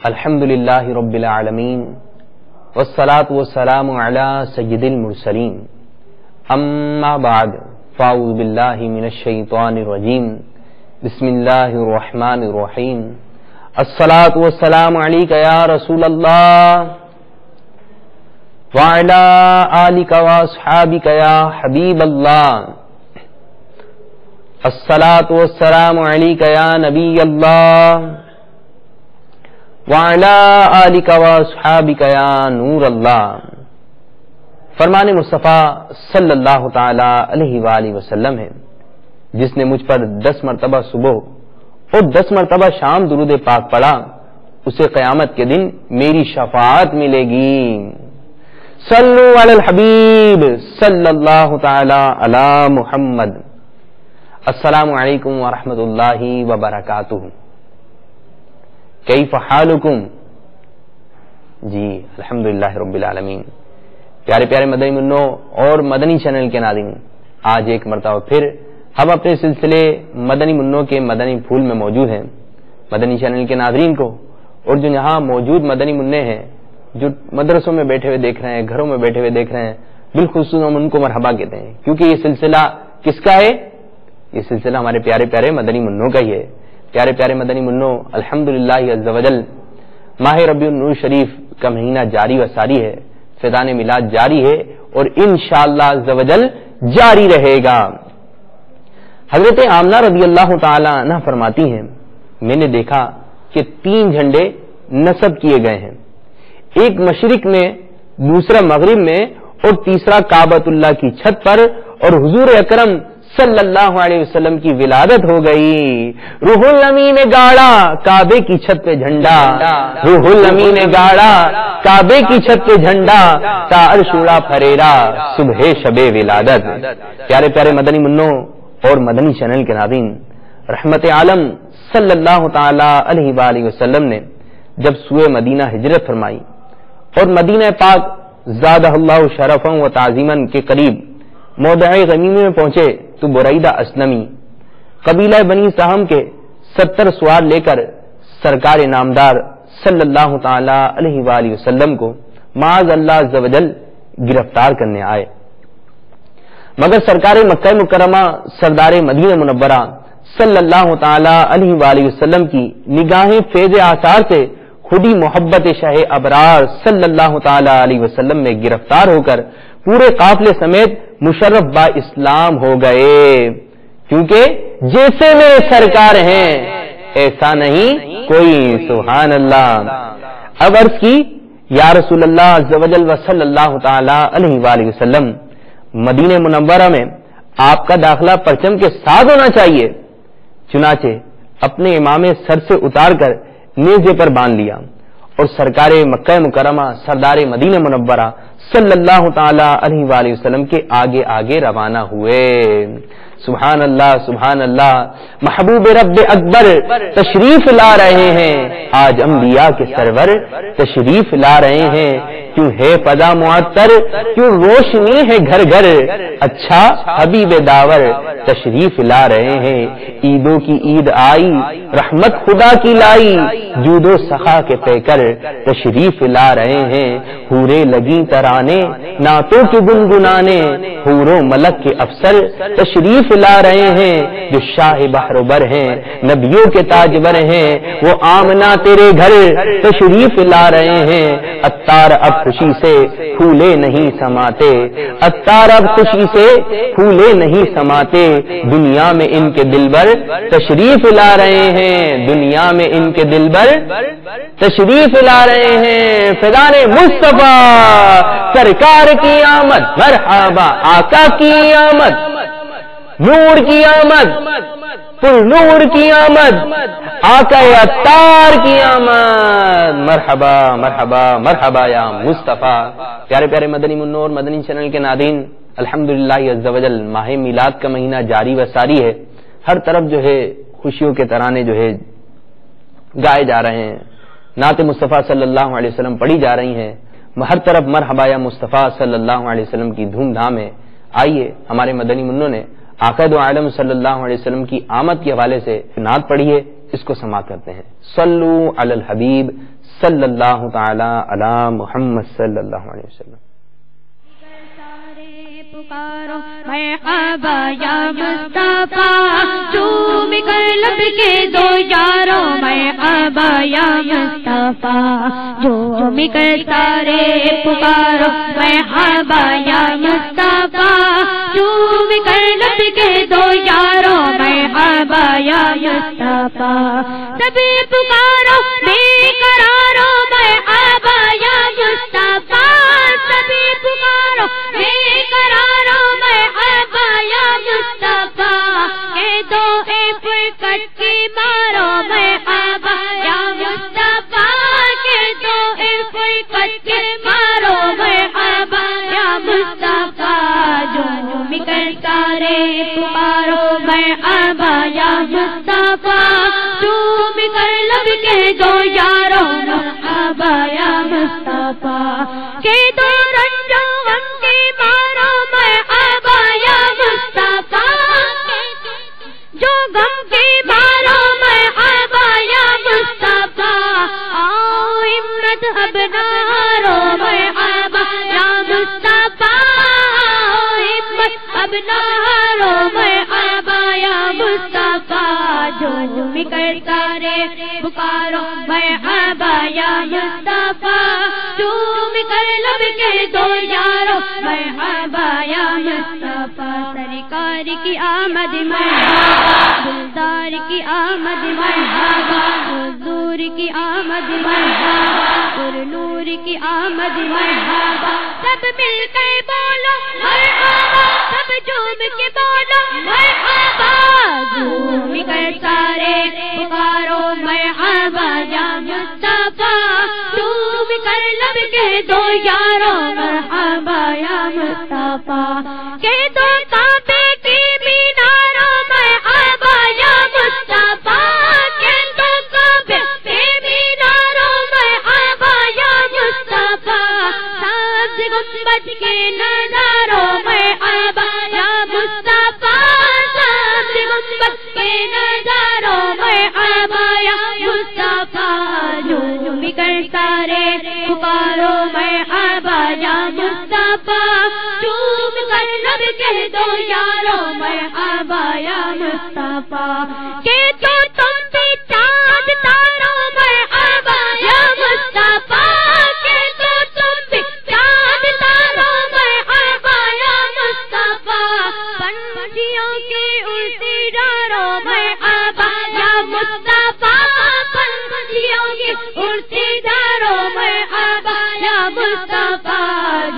الحمدللہ رب العالمین والصلاة والسلام علی سید المرسلین اما بعد فاعوذ باللہ من الشیطان الرجیم بسم اللہ الرحمن الرحیم الصلاة والسلام علیک یا رسول اللہ وعلی آلک واصحابک یا حبیب اللہ الصلاة والسلام علیک یا نبی اللہ وعلی آلک واصحابک یا نور اللہ۔ فرمان مصطفیٰ صلی اللہ تعالی علیہ وآلہ وسلم ہے، جس نے مجھ پر 10 مرتبہ صبح اور 10 مرتبہ شام درود پاک پڑھا، اسے قیامت کے دن میری شفاعت ملے گی۔ صلو علی الحبیب صلی اللہ تعالی علی محمد۔ السلام علیکم ورحمۃ اللہ وبرکاتہ۔ کیف حالکم؟ جی الحمدللہ رب العالمین۔ پیارے پیارے مدنی منوں اور مدنی چینل کے ناظرین، آج ایک مرتبہ پھر ہم اپنے سلسلے مدنی منوں کے مدنی پھول میں موجود ہیں۔ مدنی چینل کے ناظرین کو اور جو یہاں موجود مدنی منع ہیں، جو مدرسوں میں بیٹھے ہوئے دیکھ رہے ہیں، گھروں میں بیٹھے ہوئے دیکھ رہے ہیں، بالخصوص ہم ان کو مرحبا کہتے ہیں، کیونکہ یہ سلسلہ کس کا ہے؟ یہ سلسلہ ہمارے پیارے پیارے مدنی منوں کا ہی ہے۔ پیارے پیارے مدنی منوں، الحمدللہ عز وجل ماہ ربیع النور شریف کا مہینہ جاری و ساری ہے، فیضان میلاد جاری ہے اور انشاءاللہ عز وجل جاری رہے گا۔ حضرت آمنہ رضی اللہ تعالی عنہ فرماتی ہیں، میں نے دیکھا کہ 3 جھنڈے نصب کیے گئے ہیں، ایک مشرق میں، دوسرا مغرب میں اور تیسرا کعبۃ اللہ کی چھت پر، اور حضور اکرم صلی اللہ علیہ وسلم کی ولادت ہو گئی۔ روح الامین نے گاڑا کعبے کی چھت پہ جھنڈا، روح الامین نے گاڑا کعبے کی چھت پہ جھنڈا، تا عرش اڑا پھریرا صبح شب ولادت۔ پیارے پیارے مدنی منوں اور مدنی چینل کے ناظرین، رحمت عالم صلی اللہ تعالی علیہ وآلہ وسلم نے جب سوئے مدینہ ہجرت فرمائی اور مدینہ پاک زادہ اللہ شرفا و تعظیما کے قریب موضع غمیمہ میں پہنچے تو بریدہ اسلمی قبیلہ بنی سہم کے 70 سوار لے کر سرکار نامدار صلی اللہ تعالی علیہ وآلہ وسلم کو معاذ اللہ عز و جل گرفتار کرنے آئے، مگر سرکار مکہ مکرمہ سردار مدینہ منورہ صلی اللہ تعالی علیہ وآلہ وسلم کی نگاہیں فیض آثار سے خودی محبت شاہ ابرار صلی اللہ تعالی علیہ وسلم میں گرفتار ہو کر پورے قافلے سمیت مشرف با اسلام ہو گئے، کیونکہ جیسے میرے سرکار ہیں ایسا نہیں کوئی، سبحان اللہ۔ اب عرض کی یا رسول اللہ عز و جل و صلی اللہ تعالی علیہ وآلہ وسلم، مدینہ منورہ میں آپ کا داخلہ پرچم کے ساتھ ہونا چاہیے، چنانچہ اپنے امامے سر سے اتار کر نیزے پر باندھ لیا اور سرکار مکہ مکرمہ سردار مدینہ منورہ صلی اللہ تعالی علیہ وآلہ وسلم کے آگے آگے روانہ ہوئے۔ سبحان اللہ سبحان اللہ۔ محبوب رب اکبر تشریف لا رہے ہیں، آج انبیاء کے سرور تشریف لا رہے ہیں، کیوں ہے فضا معطر، کیوں روشنی ہے گھر گھر، اچھا حبیب داور تشریف لا رہے ہیں۔ عیدوں کی عید آئی، رحمت خدا کی لائی، جود و سخا کے پیکر تشریف لا رہے ہیں۔ حورے لگی ترانے نعتوں کے گنگنانے، حور و ملک کے افسر تشریف لا رہے ہیں، جو شاہ بحر بر ہیں نبیوں کے تاجور ہیں، وہ آمنہ تیرے گھر تشریف لا رہے ہیں۔ عطار اب خوشی سے پھولے نہیں سماتے، عطار اب خوشی سے پھولے نہیں سماتے، دنیا میں ان کے دلبر تشریف لا رہے ہیں، دنیا میں ان کے دلبر تشریف لا رہے ہیں۔ فیضان مصطفیٰ سرکار کی آمد، مرحبا آقا کی آمد، نور کی آمد، پر نور کی آمد، آقا عطار کی آمد، مرحبا مرحبا مرحبا یا مصطفیٰ۔ پیارے پیارے مدنی منوں اور مدنی چینل کے ناظرین، الحمدللہ عز و جل ماہ میلاد کا مہینہ جاری و ساری ہے، ہر طرف جو ہے خوشیوں کے ترانے جو ہے گائے جا رہے ہیں، نعت مصطفیٰ صلی اللہ علیہ وسلم پڑھی جا رہی ہیں، ہر طرف مرحبا یا مصطفیٰ صلی اللہ علیہ وسلم کی دھوم دھام ہے۔ آئیے ہمارے مدنی منوں نے آقا دو عالم صلی اللہ علیہ وسلم کی آمد کے حوالے سے نعت پڑھی ہے، اس کو سماعت کرتے ہیں۔ صلو علی الحبیب صلی اللہ تعالی علی محمد صلی اللہ علیہ وسلم. پکارو مرحبا یا مصطفیٰ، چوم کر لب کے دو یارو مرحبا یا مصطفیٰ، چوم کر سارے پکارو مرحبا یا مصطفیٰ، چوم کر لب کے دو یارو مرحبا یا مصطفیٰ، سبھی پکارو بے قرارو مرحبا یا مصطفیٰ، سبھی پکارو بے قرارو مرحبا یا مصطفیٰ، کہ دو اے فرقت کی مارو مرحبا یا مصطفیٰ، کہ دو اے فرقت کی مارو مرحبا یا مصطفیٰ، جھوم کر سارے پکارو مرحبا یا مصطفیٰ، جھوم کر لب کے دو یارو مرحبا یا مصطفیٰ، کہ دو رنجو غم کی مارو مرحبا یا مصطفیٰ، جو غم کی مارو مرحبا یا مصطفیٰ، آؤ ہمت اب نہ ہارو مرحبا یا مصطفیٰ، آؤ ہمت اب نہ ہارو مرحبا یا مصطفیٰ، جھوم کر سارے پکارو مرحبا یا مصطفیٰ، جھوم کر لب کے دو یارو مرحبا یا مصطفیٰ، سرکار کی آمد مرحبا، دلدار کی آمد مرحبا، حضور کی آمد مرحبا، پر نور کی آمد مرحبا، سب مل کر بولو مرحبا، سب جھوم کے بولو مرحبا، جھوم کر سارے پکارو مرحبا یا مصطفیٰ، جھوم کر لب کے دو یارو مرحبا یا مصطفیٰ، کہ دو کعبے کی میناروں مرحبا یا مصطفیٰ، کہ دو کعبے کی میناروں مرحبا یا مصطفیٰ، سبز گنبد کے نظاروں مرحبا یا مصطفیٰ، سبز گنبد کے نظاروں مرحبا یا مصطفیٰ، جھوم کر سارے پکارو مرحبا یا مصطفیٰ، چوم کر لب کے دو یارو مرحبا یا مصطفیٰ، کہ تو تم بھی چاند تارو مرحبا یا مصطفیٰ، کہ تو تم بھی چاند تارو مرحبا یا مصطفیٰ، پنچھیوں کی اڑتی ڈارو مرحبا یا مصطفیٰ، پنچھیوں کی اڑتی ڈارو مرحبا یا مصطفیٰ،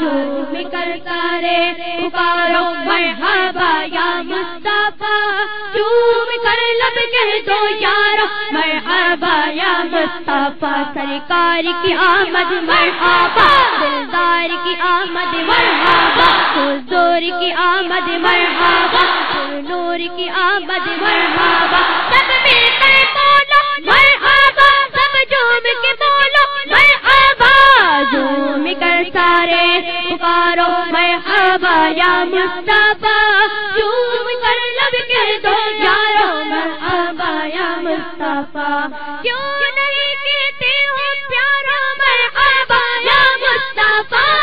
جھوم کر سارے پکارو مرحبا یا مصطفیٰ، چوم کر لب کے دو یارو مرحبا یا مصطفیٰ، سرکار کی آمد مرحبا، دلدار کی آمد مرحبا، حضور کی آمد مرحبا، نور کی آمد مرحبا، سب مل کر بولو مرحبا، سب جھوم کے بولو مرحبا، جھوم کر سارے پکارو مرحبا یا مصطفیٰ، جھوم کر لب کے دو یارو مرحبا یا مصطفیٰ، کیوں نہیں کہتے ہو پیارو مرحبا یا مصطفیٰ،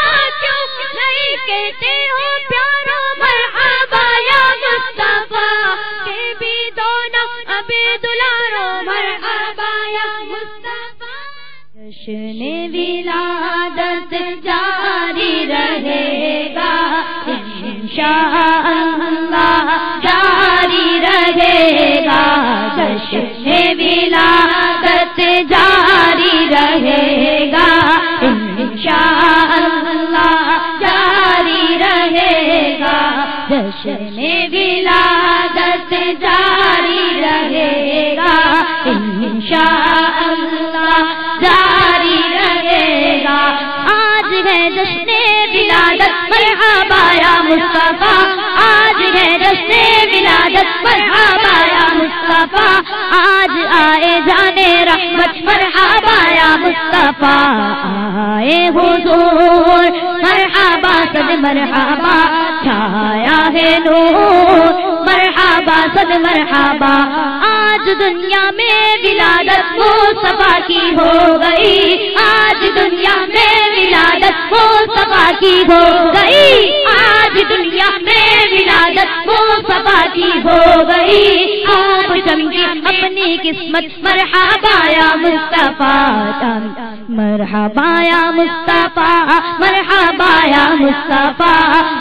کیوں نہیں کہتے ہو پیارو مرحبا یا مصطفیٰ، کہ بھی دونوں ابھی دلارو مرحبا یا مصطفیٰ، جشن ولادت جاری رہے گا انشاءاللہ، جاری رہے گا، جشن ولادت جاری رہے گا انشاءاللہ، جاری رہے گا، جشن ولادت جاری رہے گا انشاءاللہ، جاری رہے گا، آج ہے جشن ولادت مرحبا یا مصطفیٰ، آج ہے جشن ولادت مرحبا یا مصطفیٰ، آج آئے جانے رحمت مرحبا یا مصطفیٰ، آئے حضور مرحبا صد مرحبا، چھایا ہے نور مرحبا مرحبا صد مرحبا آج دنیا میں ولادت مصطفیٰ کی ہو گئی آج دنیا میں ولادت مصطفیٰ کی ہو گئی آج دنیا میں ولادت مصطفیٰ کی ہو گئی آپ چمکی اپنی قسمت مرحبا یا مصطفیٰ مرحبا یا مصطفیٰ مرحبا یا مصطفیٰ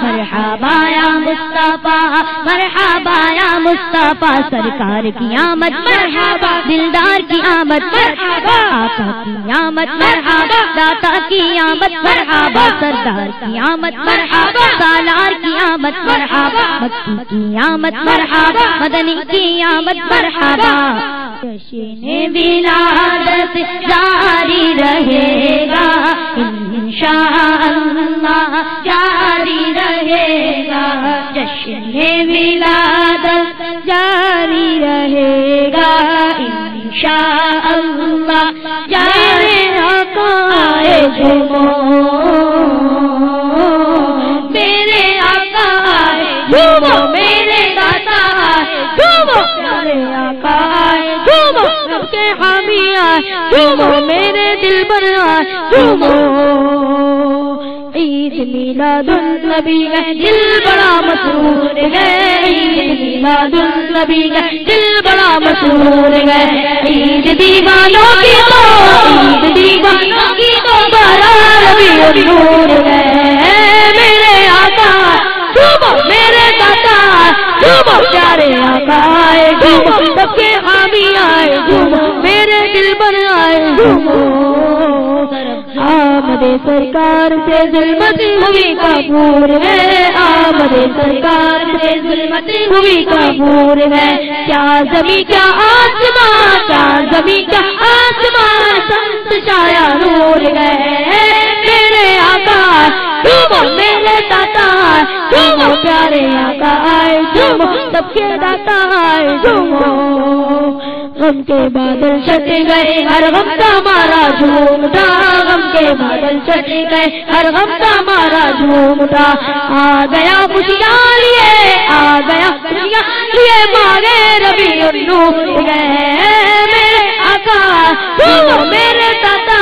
مرحبا یا مصطفیٰ مرحبا یا مصطفیٰ سرکار کی آمد مرحبا دلدار کی آمد مرحبا آقا کی آمد مرحبا داتا کی آمد مرحبا سردار کی آمد مرحبا سالار کی آمد مرحبا مکی کی آمد مرحبا مدنی کی آمد مرحبا جشن ولادت جاری رہے گا انشاءاللہ جاری رہے گا جشن ولادت جاری رہے گا انشاءاللہ جاری آقا آئے جھومو میرے آقا آئے جھومو میرے داتا آئے جھومو میرے آقا آئے جھومو سب کے حامی آئے جھومو میرے دل پر آئے جھومو عید میلاد النبی ہے دل بڑا مسرور ہے عید میلاد النبی ہے دل بڑا مسرور ہے عید دیوانوں کی تو عید دیوانوں کی تو بڑا ربیع النور ہے میرے آقا جھومو میرے دادا جھومو پیارے آقا آئے جھومو سب کے حامی آئے جھومو میرے دل پر آئے جھومو آمد سرکار سے ظلمت ہوئی کافور ہے آمد سرکار سے ظلمت ہوئی کافور ہے کیا زمین کیا آسمان کیا زمین کیا آسمان سنت شایا نور ہے میرے آقا جھومو میرے داتا جھومو پیارے آقا آئے جھومو سب کے داتا آئے جھومو غم کے بادل چھٹ گئے ہر غم کا مارا جھوم اٹھا غم کے بادل چھٹ گئے ہر غم کا مارا جھوم اٹھا آ گیا خوشیاں لیے آ گیا خوشیاں لیے مانگے ربیع النور گئے میرے آقا جھومو میرے دادا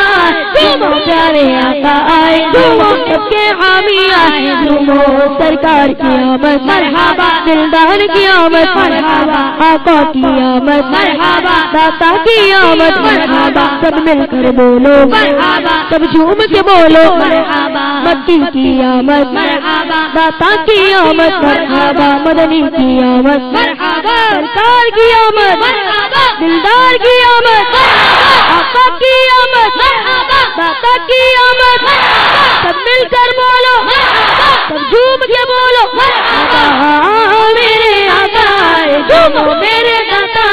جھومو پیارے آقا آئے جھومو سب کے حامی آئے جھومو سرکار کی آمد مرحبا دلدار کی آمد مرحبا آقا کی آمد مرحبا داتا کی آمد مرحبا سب مل کر بولو مرحبا سب جھوم کے بولو مرحبا مکی کی آمد مرحبا داتا کی آمد مرحبا مدنی کی آمد مرحبا سرکار کی آمد مرحبا دلدار کی آمد مرحبا آقا کی آمد مرحبا داتا کی آمد مرحبا سب مل کر بولو مرحبا سب جھوم کے بولو مرحبا میرے آقا آئے جھومو میرے داتا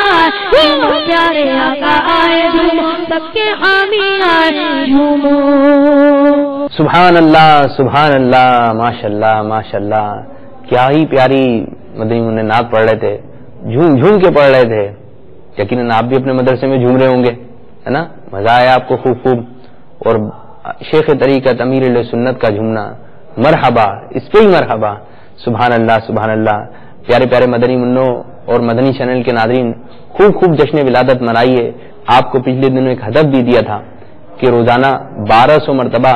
جھومو پیارے آقا آئے جھومو سب کے حامی آئے جھومو سبحان اللہ ماشاءاللہ ماشاءاللہ کیا ہی پیاری مدنی منع نعت پڑھ رہے تھے جھوم جھوم کے پڑھ رہے تھے یقیناً آپ بھی اپنے مدرسے میں جھوم رہے ہوں گے ہے نا مزہ آیا آپ کو خوب اور شیخ طریقت امیر علیہ سنت کا جھومنا مرحبا اس پہ ہی مرحبا سبحان اللہ پیارے پیارے مدنی منوں اور مدنی چینل کے ناظرین خوب جشن ولادت منائیے آپ کو پچھلے دنوں ایک ہدف بھی دیا تھا کہ روزانہ 1200 مرتبہ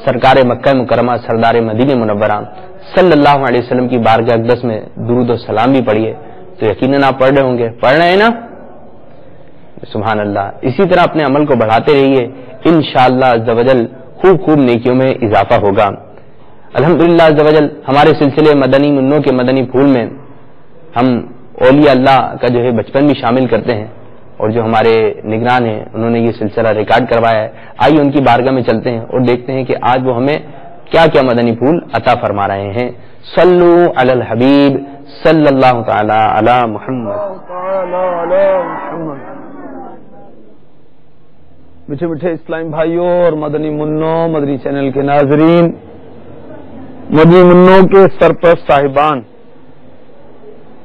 سرکار مکہ مکرمہ سردار مدینہ منورہ صلی اللہ علیہ وسلم کی بارگاہ اقدس میں درود و سلام بھی پڑھیے تو یقیناً آپ پڑھ رہے ہوں گے پڑھ رہے ہیں نا سبحان اللہ اسی طرح اپنے عمل کو بڑھاتے رہیے انشاءاللہ عز و جل خوب نیکیوں میں اضافہ ہوگا الحمدللہ عز و جل ہمارے سلسلے مدنی منوں کے مدنی پھول میں ہم اولیاء اللہ کا جو ہے بچپن بھی شامل کرتے ہیں اور جو ہمارے نگران ہیں انہوں نے یہ سلسلہ ریکارڈ کروایا ہے آئیے ان کی بارگاہ میں چلتے ہیں اور دیکھتے ہیں کہ آج وہ ہمیں کیا کیا مدنی پھول عطا فرما رہے ہیں صلو علی الحبیب صلی اللہ تعالی علی محمد میٹھے اسلام بھائیوں اور مدنی منوں مدنی چینل کے ناظرین مدنی منوں کے سرپرست صاحبان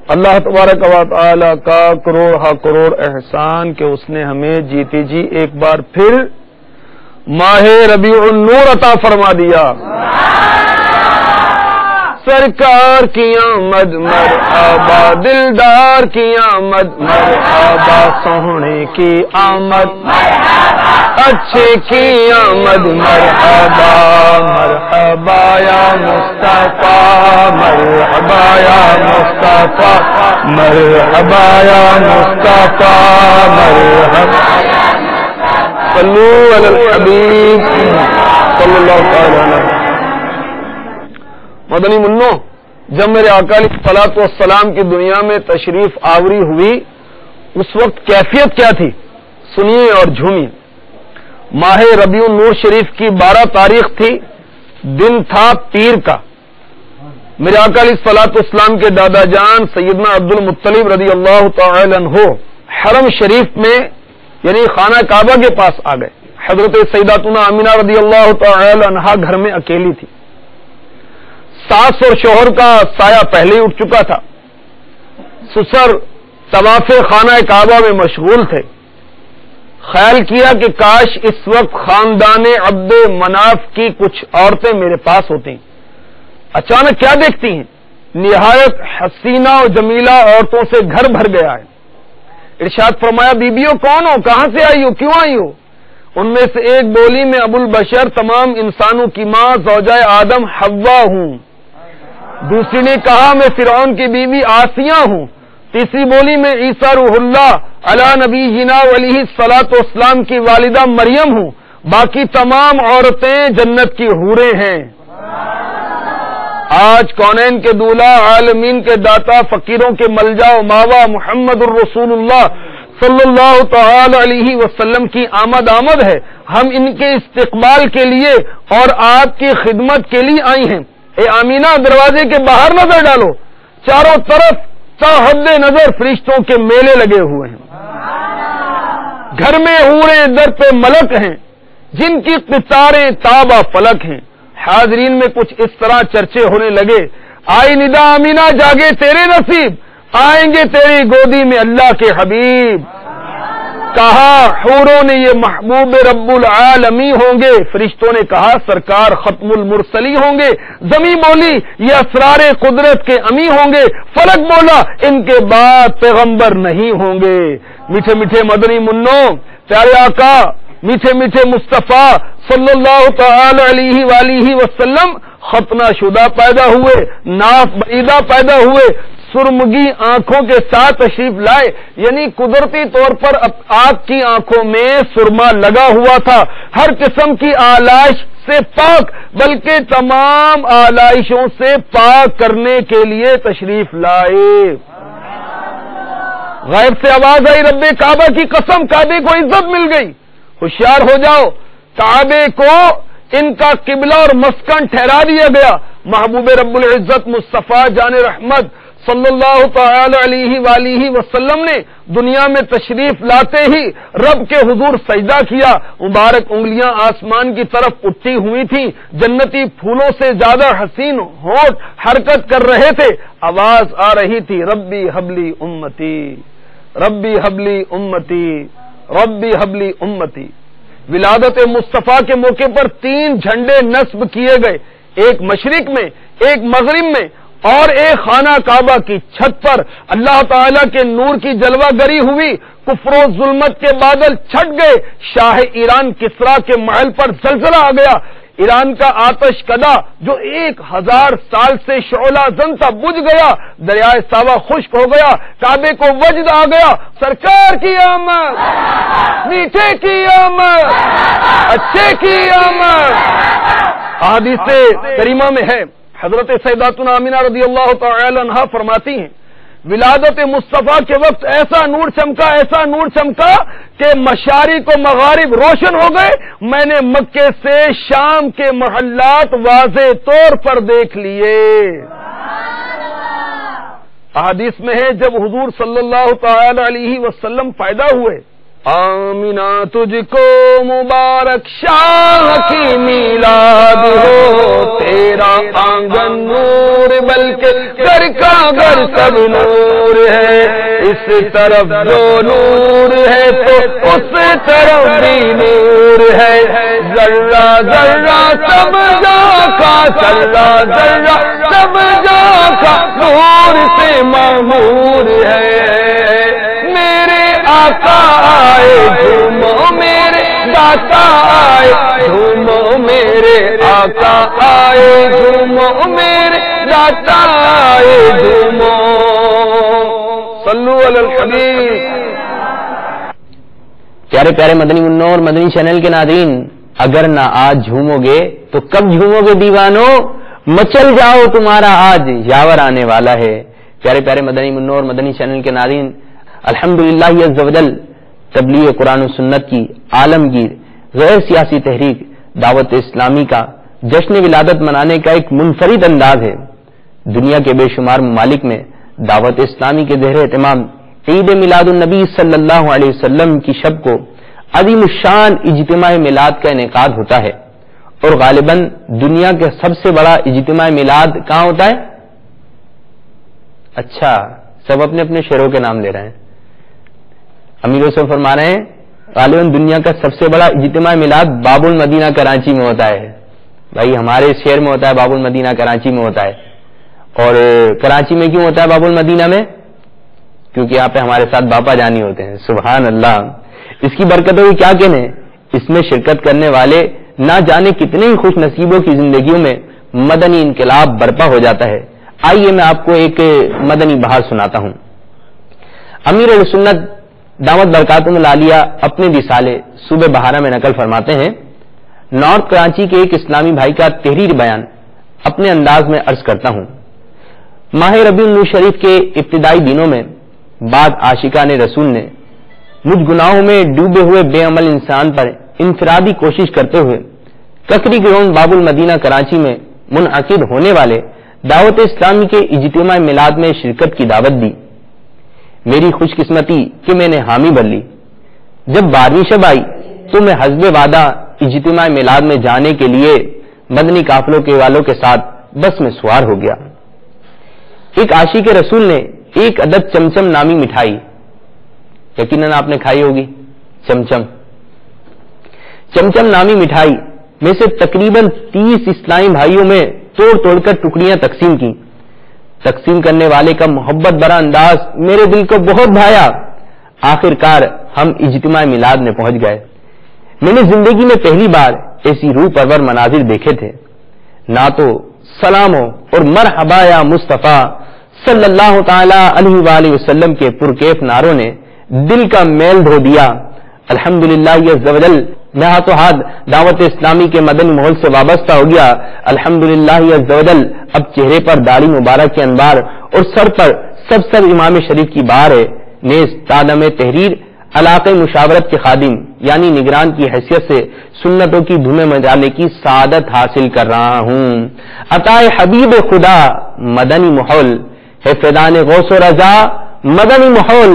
اللہ تبارک و تعالی کا کروڑ احسان کہ اس نے ہمیں جیتی جی ایک بار پھر ماہ ربیع النور عطا فرما دیا سرکار کی آمد مرحبا، دلدار کی آمد مرحبا، سونے کی آمد مرحبا، اچھے کی آمد مرحبا، مرحبا یا مصطفیٰ، مرحبا یا مصطفیٰ، مرحبا یا مصطفیٰ، مرحبا صلو علی الحبیب صلی اللہ تعالی علیہ وسلم۔ مدنی منو، جب میرے آقا علیہ الصلوۃ والسلام کی دنیا میں تشریف آوری ہوئی اس وقت کیفیت کیا تھی؟ سنیے اور جھومیے۔ ماہ ربیع النور شریف کی 12 تاریخ تھی، دن تھا پیر کا۔ میرے آقا علیہ الصلوۃ والسلام کے دادا جان سیدنا عبد المطلب رضی اللہ تعالی عنہ حرم شریف میں یعنی خانہ کعبہ کے پاس آ گئے۔ حضرت سیداتنا آمینہ رضی اللہ تعالی عنہا گھر میں اکیلی تھی۔ ساس اور شوہر کا سایہ پہلے ہی اٹھ چکا تھا۔ سسر طواف خانہ کعبہ میں مشغول تھے۔ خیال کیا کہ کاش اس وقت خاندان عبد مناف کی کچھ عورتیں میرے پاس ہوتی۔ اچانک کیا دیکھتی ہیں؟ نہایت حسینہ اور جمیلہ عورتوں سے گھر بھر گیا ہے۔ ارشاد فرمایا، بیبیوں کون ہو، کہاں سے آئی ہو، کیوں آئی ہو؟ ان میں سے ایک بولی، میں ابو البشر تمام انسانوں کی ماں زوجہ آدم حوا ہوں۔ دوسری نے کہا، میں فرعون کی بیوی آسیہ ہوں۔ تیسری بولی، میں عیسیٰ روح اللہ علی نبینا علیہ الصلوۃ والسلام کی والدہ مریم ہوں۔ باقی تمام عورتیں جنت کی حوریں ہیں۔ آج کونین کے دولہا، عالمین کے داتا، فقیروں کے ملجا و ماوا محمد الرسول اللہ صلی اللہ تعالی علیہ وسلم کی آمد ہے۔ ہم ان کے استقبال کے لیے اور آپ کی خدمت کے لیے آئی ہیں۔ اے آمینہ، دروازے کے باہر نظر ڈالو، چاروں طرف تا حد نظر فرشتوں کے میلے لگے ہوئے ہیں۔ گھر میں حوریں، در پہ ملک ہیں جن کی قطاریں تابہ فلک ہیں۔ حاضرین میں کچھ اس طرح چرچے ہونے لگے، آئی ندا آمینہ، جاگے تیرے نصیب، آئیں گے تیری گودی میں اللہ کے حبیب۔ کہا حوروں نے یہ محبوب رب العالمی ہوں گے، فرشتوں نے کہا سرکار ختم المرسلی ہوں گے۔ زمین بولی یہ اسرار قدرت کے امی ہوں گے، فلک بولا ان کے بعد پیغمبر نہیں ہوں گے۔ میٹھے میٹھے مدنی منو، پیارے آقا میٹھے میٹھے مصطفیٰ صلی اللہ تعالی علیہ وآلہ وسلم ختنہ شدہ پیدا ہوئے، ناف بریدہ پیدا ہوئے، سرمگی آنکھوں کے ساتھ تشریف لائے، یعنی قدرتی طور پر آپ کی آنکھوں میں سرما لگا ہوا تھا۔ ہر قسم کی آلائش سے پاک، بلکہ تمام آلائشوں سے پاک کرنے کے لیے تشریف لائے۔ غیب سے آواز آئی، رب کعبہ کی قسم، کعبے کو عزت مل گئی، ہوشیار ہو جاؤ، کعبے کو ان کا قبلہ اور مسکن ٹھہرا دیا گیا۔ محبوب رب العزت مصطفیٰ جان رحمت صلی اللہ تعالی علیہ وآلہ وسلم نے دنیا میں تشریف لاتے ہی رب کے حضور سجدہ کیا۔ مبارک انگلیاں آسمان کی طرف اٹھی ہوئی تھیں، جنتی پھولوں سے زیادہ حسین ہونٹ حرکت کر رہے تھے۔ آواز آ رہی تھی، ربی حبلی امتی، ربی حبلی امتی، ربی حبلی امتی۔ ولادت مصطفیٰ کے موقع پر 3 جھنڈے نصب کیے گئے، ایک مشرق میں، ایک مغرب میں اور ایک خانہ کعبہ کی چھت پر۔ اللہ تعالیٰ کے نور کی جلوہ گری ہوئی، کفر و ظلمت کے بادل چھٹ گئے۔ شاہ ایران کسریٰ کے محل پر زلزلہ آ گیا۔ ایران کا آتش کدا جو 1000 سال سے شعلہ زن تھا بجھ گیا، دریائے ساوا خشک ہو گیا، کعبے کو وجد آ گیا۔ سرکار کی آمد، میٹھے کی آمد، اچھے کی آمد۔ احادیث کریمہ میں ہے، حضرت سیداتنا آمینہ رضی اللہ تعالی عنہا فرماتی ہیں، ولادت مصطفیٰ کے وقت ایسا نور چمکا، ایسا نور چمکا کہ مشارق و مغارب روشن ہو گئے۔ میں نے مکے سے شام کے محلات واضح طور پر دیکھ لیے۔ احادیث میں ہے جب حضور صلی اللہ تعالی علیہ وسلم پیدا ہوئے، آمینہ تجھ کو مبارک شاہ کی میلاد ہو، تیرا آنگن نور بلکہ گھر کا گھر سب نور ہے، اس طرف جو نور ہے تو اس طرف بھی نور ہے، ذرہ ذرہ سب جا کا، ذرہ ذرہ سب جا کا نور سے معمور ہے۔ میرے آقا آئے جھومو، میرے داتا آئے جھومو، میرے آقا آئے جھومو، میرے داتا آئے جھومو، صلو علی الحبیب۔ پیارے پیارے مدنی منوں اور مدنی چینل کے ناظرین، اگر نہ آج جھومو گے تو کب جھومو گے دیوانو، مچل جاؤ تمہارا آج یاور آنے والا ہے۔ پیارے پیارے مدنی منوں اور مدنی چینل کے ناظرین، الحمدللہ عز و جل تبلیغ قرآن و سنت کی عالمگیر غیر سیاسی تحریک دعوت اسلامی کا جشن ولادت منانے کا ایک منفرد انداز ہے۔ دنیا کے بے شمار ممالک میں دعوت اسلامی کے زیر اہتمام عید میلاد النبی صلی اللہ علیہ وسلم کی شب کو عظیم الشان اجتماع میلاد کا انعقاد ہوتا ہے، اور غالباً دنیا کا سب سے بڑا اجتماع میلاد کہاں ہوتا ہے؟ اچھا، سب اپنے اپنے شہروں کے نام لے رہے ہیں۔ امیر حسن فرما رہے ہیں غالباً دنیا کا سب سے بڑا اجتماع میلاد باب المدینہ کراچی میں ہوتا ہے۔ بھائی ہمارے شہر میں ہوتا ہے باب المدینہ کراچی میں ہوتا ہے، اور کراچی میں کیوں ہوتا ہے باب المدینہ میں؟ کیونکہ یہاں پہ ہمارے ساتھ باپا جانی ہوتے ہیں، سبحان اللہ۔ اس کی برکتوں کی کیا کہنے، اس میں شرکت کرنے والے نہ جانے کتنے ہی خوش نصیبوں کی زندگیوں میں مدنی انقلاب برپا ہو جاتا ہے۔ آئیے میں آپ کو ایک مدنی بہار سناتا ہوں۔ امیر اہل سنت دامت برکاتہم العالیہ اپنے رسالے صوبہ بہارا میں نقل فرماتے ہیں، نارتھ کراچی کے ایک اسلامی بھائی کا تحریر بیان اپنے انداز میں عرض کرتا ہوں۔ ماہ ربیع النور شریف کے ابتدائی دنوں میں بعد عاشقان رسول نے مجھ گناہوں میں ڈوبے ہوئے بے عمل انسان پر انفرادی کوشش کرتے ہوئے ککری گراؤنڈ باب المدینہ کراچی میں منعقد ہونے والے دعوت اسلامی کے اجتماع میلاد میں شرکت کی دعوت دی۔ میری خوش قسمتی کہ میں نے حامی بھر لی۔ جب 12ویں شب آئی تو میں حسب وعدہ اجتماع میلاد میں جانے کے لیے مدنی قافلوں کے والوں کے ساتھ بس میں سوار ہو گیا۔ ایک عاشق رسول نے ایک عدد چمچم نامی مٹھائی، یقیناً آپ نے کھائی ہوگی چمچم نامی مٹھائی میں سے تقریباً 30 اسلامی بھائیوں میں توڑ توڑ کر ٹکڑیاں تقسیم کی۔ تقسیم کرنے والے کا محبت بھرا انداز میرے دل کو بہت بھایا۔ آخر کار ہم اجتماع میلاد میں پہنچ گئے۔ میں نے زندگی میں پہلی بار ایسی روح پرور مناظر دیکھے تھے۔ نعتوں، سلاموں اور مرحبا یا مصطفیٰ صلی اللہ تعالی علیہ وآلہ وسلم کے پرکیف نعروں نے دل کا میل دھو دیا۔ الحمدللہ عز و جل میں ہاتھوں ہاتھ دعوت اسلامی کے مدنی ماحول سے وابستہ ہو گیا۔ الحمدللہ عز و جل اب چہرے پر داڑھی مبارک کے انوار اور سر پر سب امام شریف کی بار ہے۔ نیز تادم تحریر علاقے مشاورت کے خادم یعنی نگران کی حیثیت سے سنتوں کی دھومیں مچانے کی سعادت حاصل کر رہا ہوں۔ عطائے حبیب خدا مدنی ماحول ہے، فیضان غوث و رضا مدنی ماحول،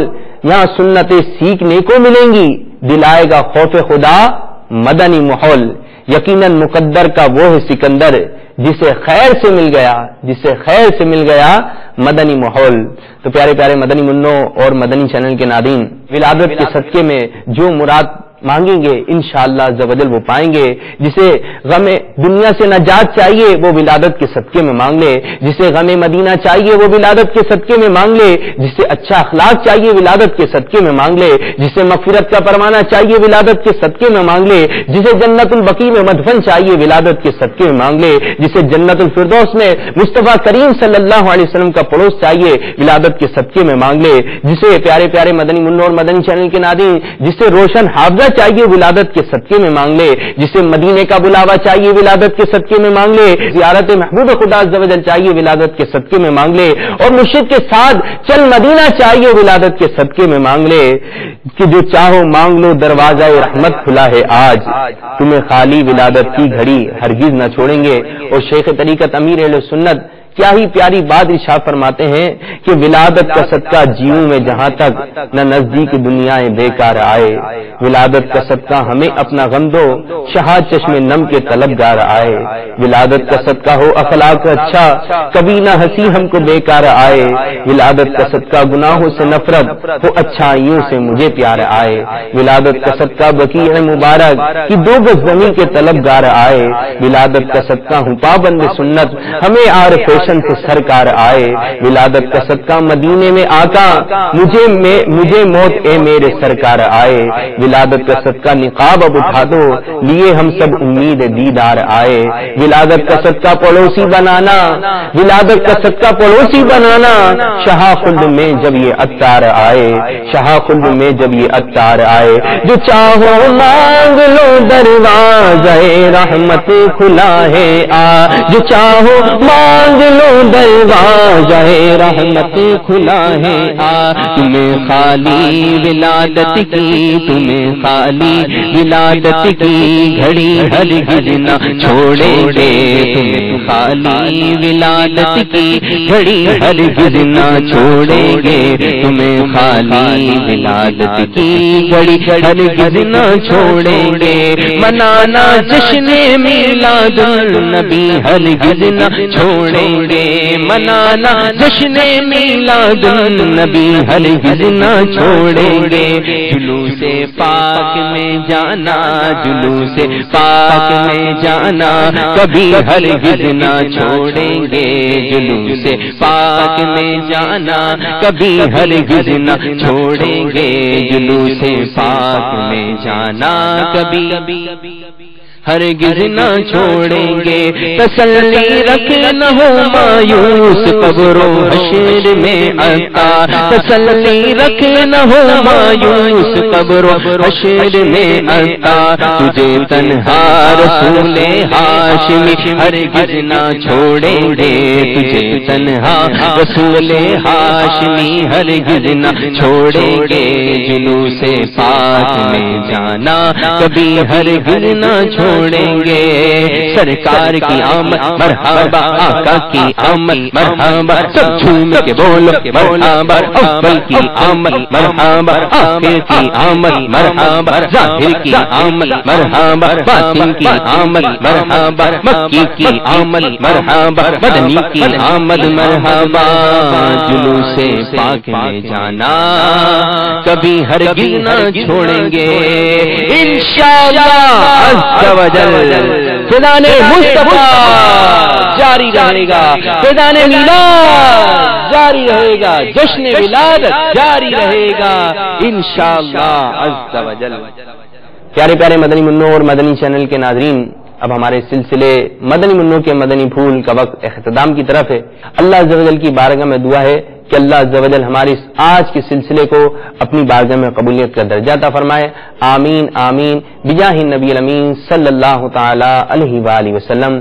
یہاں سنتیں سیکھنے کو ملیں گی، دلائے گا خوف خدا مدنی ماحول۔ یقیناً مقدر کا وہ ہے سکندر جسے خیر سے مل گیا مدنی ماحول۔ تو پیارے پیارے مدنی منوں اور مدنی چینل کے ناظرین، ولادت کے صدقے میں جو مراد مانگیں گے انشاءاللہ عز و جل وہ پائیں گے۔ جسے غم دنیا سے نجات چاہیے وہ ولادت کے صدقے میں مانگ لے، جسے غم مدینہ چاہیے وہ ولادت کے صدقے میں مانگ لے، جسے اچھا اخلاق چاہیے ولادت کے صدقے میں مانگ لے، جسے مغفرت کا پروانہ چاہیے ولادت کے صدقے میں مانگ لے، جسے جنت البقیع میں مدفن چاہیے ولادت کے صدقے میں مانگ لے، جسے جنت الفردوس میں مصطفیٰ کریم صلی اللہ علیہ وسلم کا پڑوس چاہیے ولادت کے صدقے میں مانگ لے، جسے پیارے پیارے مدنی منوں اور مدنی چینل کے ناظرین جسے روشن حافظہ چاہیے ولادت کے صدقے میں مانگ لے، جسے مدینے کا بلاوا چاہیے ولادت کے صدقے میں مانگ لے، زیارت محبوب خدا عز و جل چاہیے ولادت کے صدقے میں مانگ لے، اور مرشد کے ساتھ چل مدینہ چاہیے ولادت کے صدقے میں مانگ لے کہ جو چاہو مانگ لو دروازہ رحمت کھلا ہے آج، تمہیں خالی ولادت کی گھڑی ہرگز نہ چھوڑیں گے۔ اور شیخ طریقت امیر اہل سنت کیا ہی پیاری بات ارشاد فرماتے ہیں کہ ولادت کا صدقہ جیوں میں جہاں تک نہ نزدیک دنیائیں بیکار آئے، ولادت کا صدقہ ہمیں اپنا غم دو شہا چشم نم کے طلبگار آئے، ولادت کا صدقہ ہو اخلاق اچھا کبھی نہ ہنسی ہم کو بیکار آئے، ولادت کا صدقہ گناہوں سے نفرت ہو اچھائیوں سے مجھے پیار آئے، ولادت کا صدقہ بقیع مبارک کی 2 گز زمین کے طلبگار آئے، ولادت کا صدقہ ہوں پابند سنت ہمیں آر فیشن سے سرکار آئے، ولادت کا صدقہ مدینے میں آقا مجھے موت اے میرے سرکار آئے، ولادت کا صدقہ نقاب اب اٹھا دو لیے ہم سب امید دیدار آئے، ولادت کا صدقہ پڑوسی بنانا، ولادت کا صدقہ پڑوسی بنانا، شہا خلد میں جب یہ عطار آئے، شہا خلد میں جب یہ عطار آئے، جو چاہو مانگ لو دروازہ رحمت کھلا ہے جو چاہو مانگ لو دروازہ رحمت کھلا ہے تمہیں خالی ولادت کی، تمہیں خالی ولادت کی گھڑی ہرگز نہ چھوڑیں گے، تمہیں خالی ولادت کی گھڑی ہرگز نہ چھوڑیں گے، تمہیں خالی ولادت کی گھڑی ہرگز نہ چھوڑیں گے، منانا جشن میلاد النبی ہرگز نہ چھوڑیں گے، منانا جشن میلاد النبی ہرگز نہ چھوڑیں گے، جلوس پاک میں جانا، جلوس پاک میں جانا کبھی ہرگز نہ چھوڑیں گے، جلوس پاک میں جانا کبھی ہرگز نہ چھوڑیں گے، جلوس پاک میں جانا کبھی ہرگز نہ چھوڑیں گے، تسلی رکھ نہ ہو مایوس قبر و حشر میں عطار، تسلی رکھ نہ ہو مایوس قبر و حشر میں عطار، تجھے تنہا رسول ہاشمی ہرگز نہ چھوڑیں گے، تجھے تنہا رسول ہاشمی ہرگز نہ چھوڑیں گے، جلوس پاک میں جانا کبھی ہرگز نہ چھوڑیں گے، سرکار کی آمد مرحبا، آقا کی آمد مرحبا، سب جھوم کے بولو مرحبا، اول کی آمد مرحبا، آخر کی آمد مرحبا، ظاہر کی آمد مرحبا، باطن کی آمد مرحبا، مکی کی آمد مرحبا، مدنی کی آمد مرحبا، جلوس پاک میں جانا کبھی ہرگز نہ چھوڑیں گے، انشاءاللہ عز و جل فیضان مصطفیٰ جاری رہے گا، فیضان میلاد جاری رہے گا، جشن ولادت جاری رہے گا انشاءاللہ عز و جل۔ پیارے پیارے مدنی منوں اور مدنی چینل کے ناظرین، اب ہمارے سلسلے مدنی منوں کے مدنی پھول کا وقت اختتام کی طرف ہے۔ اللہ عز و جل کی بارگاہ میں دعا ہے کہ اللہ عز و جل ہمارے اس آج کے سلسلے کو اپنی بارگاہ میں قبولیت کا درجہ عطا فرمائے، آمین آمین بجاہ النبی الامین صلی اللہ تعالی علیہ وآلہ وسلم۔